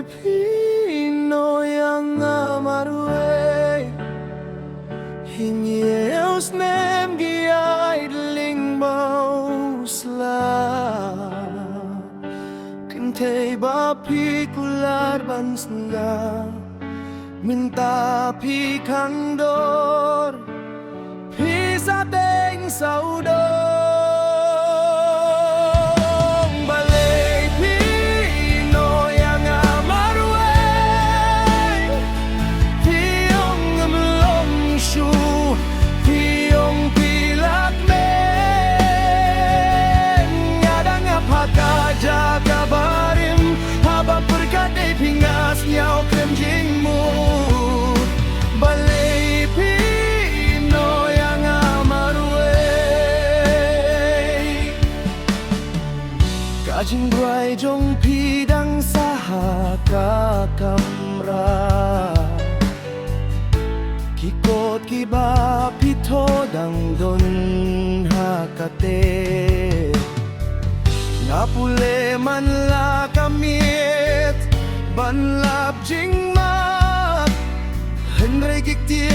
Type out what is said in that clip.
Pinoy ang amarwe Hinyeos nem giaidling mausla Kentay ba pikular bansla Minta pikandor Pisa teng saudor Kajing buai jong pidang saha kakamra Kikot kiba pito dang don hakate Napule man la kamit Banlap jing mat Henry gikti